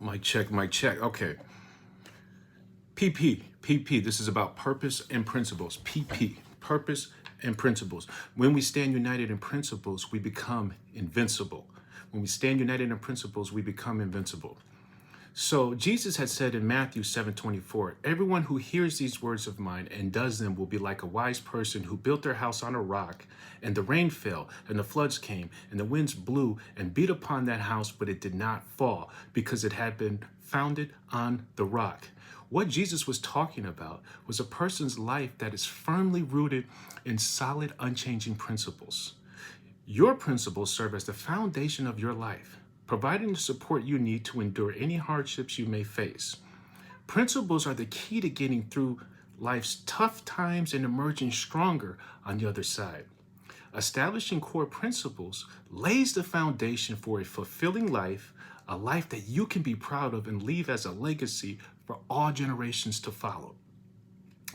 Mic check, mic check. Okay. PP. This is about purpose and principles. PP. Purpose and principles. When we stand united in principles, we become invincible. When we stand united in principles, we become invincible. So Jesus had said in Matthew 7:24, everyone who hears these words of mine and does them will be like a wise person who built their house on a rock, and the rain fell, and the floods came, and the winds blew and beat upon that house, but it did not fall, because it had been founded on the rock. What Jesus was talking about was a person's life that is firmly rooted in solid, unchanging principles. Your principles serve as the foundation of your life, providing the support you need to endure any hardships you may face. Principles are the key to getting through life's tough times and emerging stronger on the other side. Establishing core principles lays the foundation for a fulfilling life, a life that you can be proud of and leave as a legacy for all generations to follow.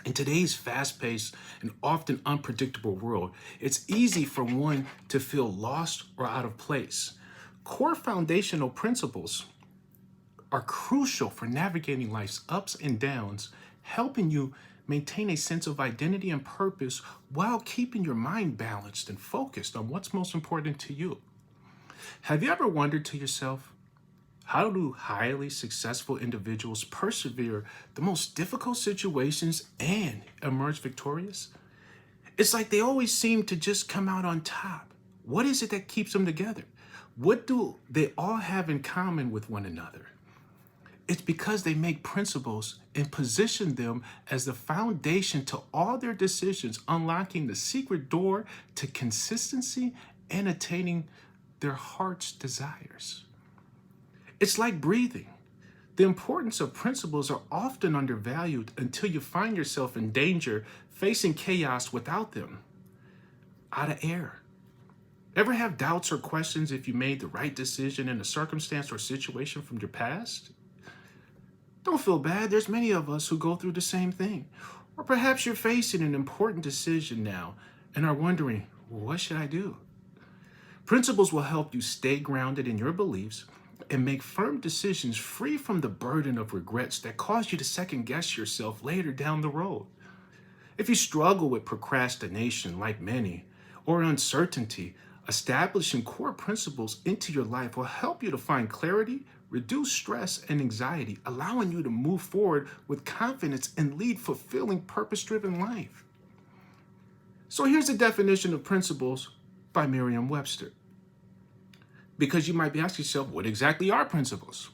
In today's fast-paced and often unpredictable world, it's easy for one to feel lost or out of place. Core foundational principles are crucial for navigating life's ups and downs, helping you maintain a sense of identity and purpose while keeping your mind balanced and focused on what's most important to you. Have you ever wondered to yourself, how do highly successful individuals persevere the most difficult situations and emerge victorious? It's like they always seem to just come out on top. What is it that keeps them together? What do they all have in common with one another? It's because they make principles and position them as the foundation to all their decisions, unlocking the secret door to consistency and attaining their heart's desires. It's like breathing. The importance of principles are often undervalued until you find yourself in danger, facing chaos without them, out of air. Ever have doubts or questions if you made the right decision in a circumstance or situation from your past? Don't feel bad. There's many of us who go through the same thing. Or perhaps you're facing an important decision now and are wondering, well, what should I do? Principles will help you stay grounded in your beliefs and make firm decisions free from the burden of regrets that cause you to second guess yourself later down the road. If you struggle with procrastination like many, or uncertainty, establishing core principles into your life will help you to find clarity, reduce stress and anxiety, allowing you to move forward with confidence and lead fulfilling, purpose-driven life. So here's the definition of principles by Merriam-Webster. Because you might be asking yourself, what exactly are principles?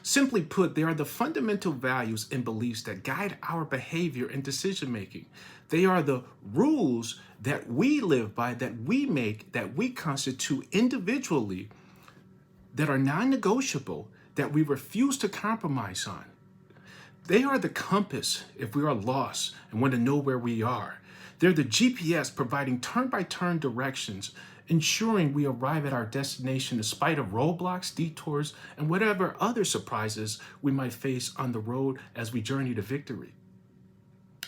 Simply put, they are the fundamental values and beliefs that guide our behavior and decision making. They are the rules that we live by, that we make, that we constitute individually, that are non-negotiable, that we refuse to compromise on. They are the compass if we are lost and want to know where we are. They're the GPS providing turn-by-turn directions, ensuring we arrive at our destination despite of roadblocks, detours, and whatever other surprises we might face on the road as we journey to victory.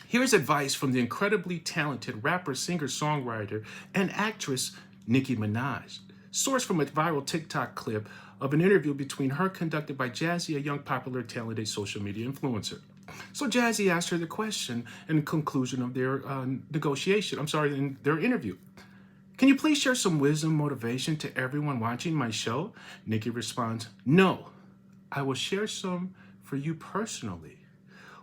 Here's advice from the incredibly talented rapper, singer, songwriter, and actress Nicki Minaj, sourced from a viral TikTok clip of an interview between her conducted by Jazzy, a young, popular, talented social media influencer. So Jazzy asked her the question in conclusion of their in their interview. Can you please share some wisdom, motivation to everyone watching my show? Nicki responds, no, I will share some for you personally.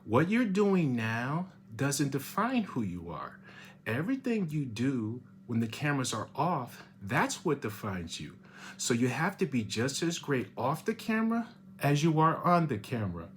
What you're doing now doesn't define who you are. Everything you do when the cameras are off, that's what defines you. So you have to be just as great off the camera as you are on the camera.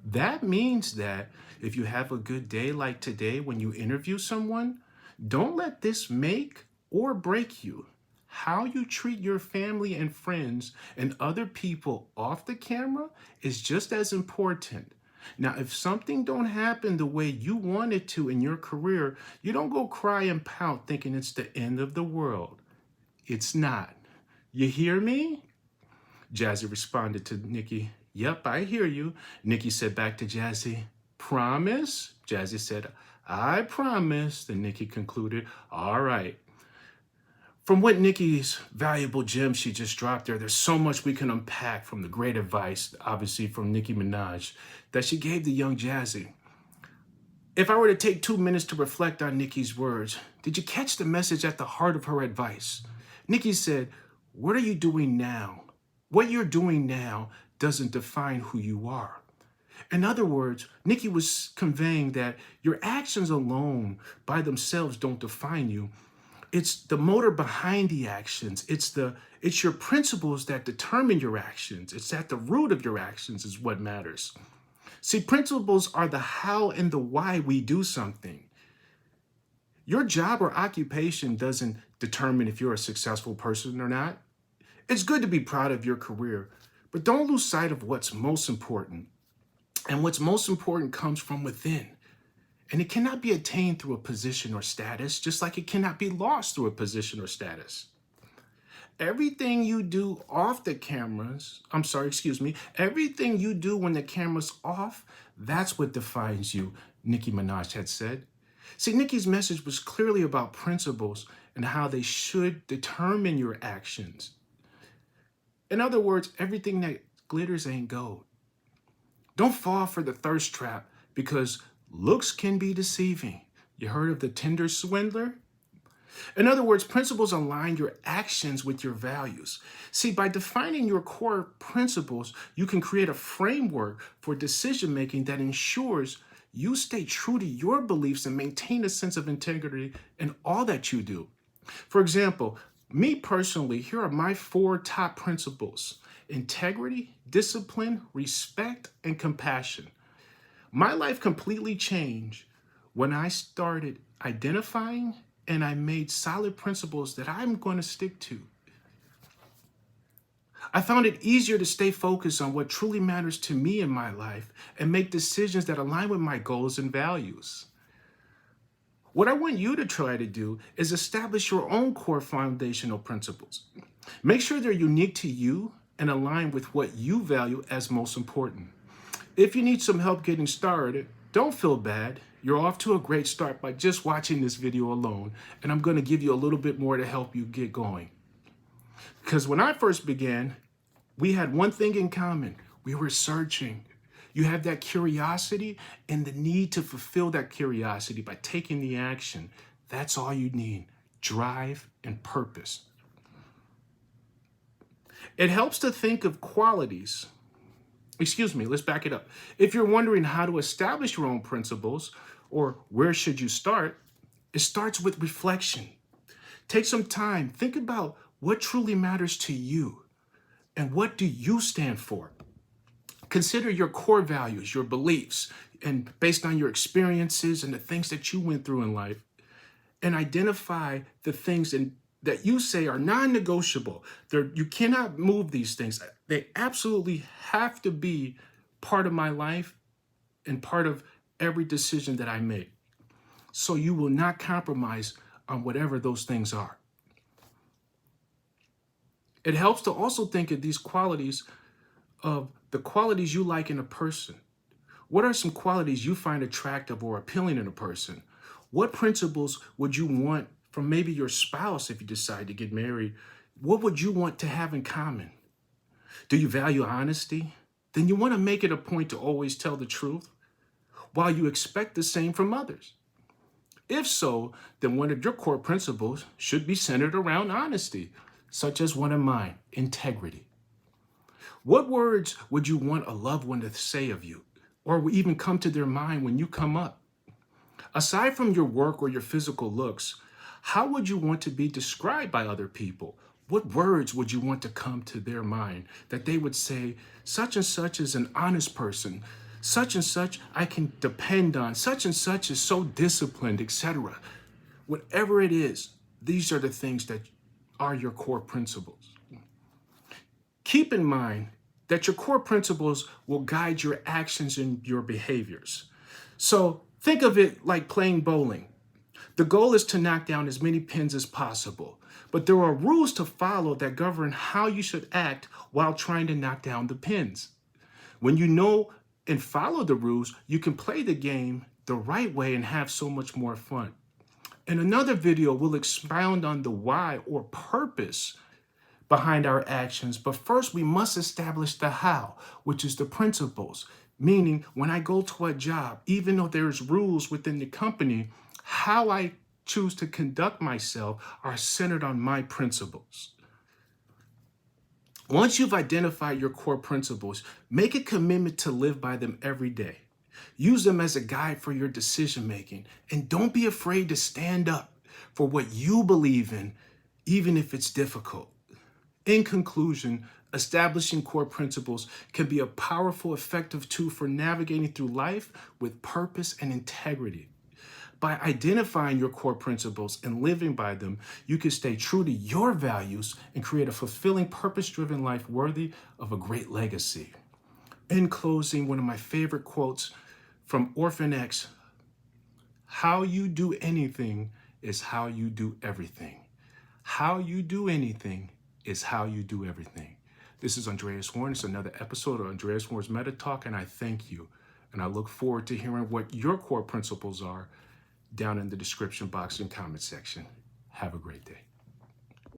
That means that if you have a good day like today when you interview someone, don't let this make or break you. How you treat your family and friends and other people off the camera is just as important. Now, if something don't happen the way you want it to in your career, you don't go cry and pout thinking it's the end of the world. It's not. You hear me? Jazzy responded to Nicki, yep, I hear you. Nicki said back to Jazzy, promise? Jazzy said, I promise. Then Nicki concluded, all right. From what Nikki's valuable gem she just dropped there's so much we can unpack from the great advice, obviously from Nicki Minaj, that she gave the young Jazzy. If I were to take 2 minutes to reflect on Nikki's words, did you catch the message at the heart of her advice? Nikki said, "What are you doing now? What you're doing now doesn't define who you are." In other words, Nikki was conveying that your actions alone by themselves don't define you. It's the motor behind the actions. It's your principles that determine your actions. It's at the root of your actions is what matters. See, principles are the how and the why we do something. Your job or occupation doesn't determine if you're a successful person or not. It's good to be proud of your career, but don't lose sight of what's most important. And what's most important comes from within. And it cannot be attained through a position or status, just like it cannot be lost through a position or status. Everything you do off the cameras, everything you do when the camera's off, that's what defines you, Nicki Minaj had said. See, Nicki's message was clearly about principles and how they should determine your actions. In other words, everything that glitters ain't gold. Don't fall for the thirst trap because looks can be deceiving. You heard of the Tinder swindler? In other words, principles align your actions with your values. See, by defining your core principles, you can create a framework for decision making that ensures you stay true to your beliefs and maintain a sense of integrity in all that you do. For example, me personally, here are my 4 top principles: integrity, discipline, respect, and compassion. My life completely changed when I started identifying and I made solid principles that I'm going to stick to. I found it easier to stay focused on what truly matters to me in my life and make decisions that align with my goals and values. What I want you to try to do is establish your own core foundational principles. Make sure they're unique to you and align with what you value as most important. If you need some help getting started, don't feel bad. You're off to a great start by just watching this video alone, and I'm going to give you a little bit more to help you get going. Because when I first began, we had one thing in common. We were searching. You have that curiosity and the need to fulfill that curiosity by taking the action. That's all you need: drive and purpose. It helps to think of qualities. Let's back it up. If you're wondering how to establish your own principles or where should you start, it starts with reflection. Take some time. Think about what truly matters to you and what do you stand for. Consider your core values, your beliefs, and based on your experiences and the things that you went through in life, and identify the things that you say are non-negotiable. You cannot move these things. They absolutely have to be part of my life and part of every decision that I make. So you will not compromise on whatever those things are. It helps to also think of these qualities, of the qualities you like in a person. What are some qualities you find attractive or appealing in a person? What principles would you want from maybe your spouse if you decide to get married? What would you want to have in common? Do you value honesty? Then you want to make it a point to always tell the truth while you expect the same from others. If so, then one of your core principles should be centered around honesty, such as one of mine, integrity. What words would you want a loved one to say of you, or even come to their mind when you come up? Aside from your work or your physical looks, how would you want to be described by other people? What words would you want to come to their mind that they would say, such and such is an honest person, such and such I can depend on, such and such is so disciplined, etc. Whatever it is, these are the things that are your core principles. Keep in mind that your core principles will guide your actions and your behaviors. So think of it like playing bowling. The goal is to knock down as many pins as possible, but there are rules to follow that govern how you should act while trying to knock down the pins. When you know and follow the rules, you can play the game the right way and have so much more fun. In another video, we'll expound on the why or purpose behind our actions, but first we must establish the how, which is the principles. Meaning, when I go to a job, even though there's rules within the company, how I choose to conduct myself are centered on my principles. Once you've identified your core principles, make a commitment to live by them every day. Use them as a guide for your decision making, and don't be afraid to stand up for what you believe in, even if it's difficult. In conclusion, establishing core principles can be a powerful, effective tool for navigating through life with purpose and integrity. By identifying your core principles and living by them, you can stay true to your values and create a fulfilling, purpose-driven life worthy of a great legacy. In closing, one of my favorite quotes from Orphan X: "How you do anything is how you do everything. How you do anything is how you do everything." This is Andreas Warren. It's another episode of Andreas Warren's Meta Talk, and I thank you. And I look forward to hearing what your core principles are down in the description box and comment section. Have a great day.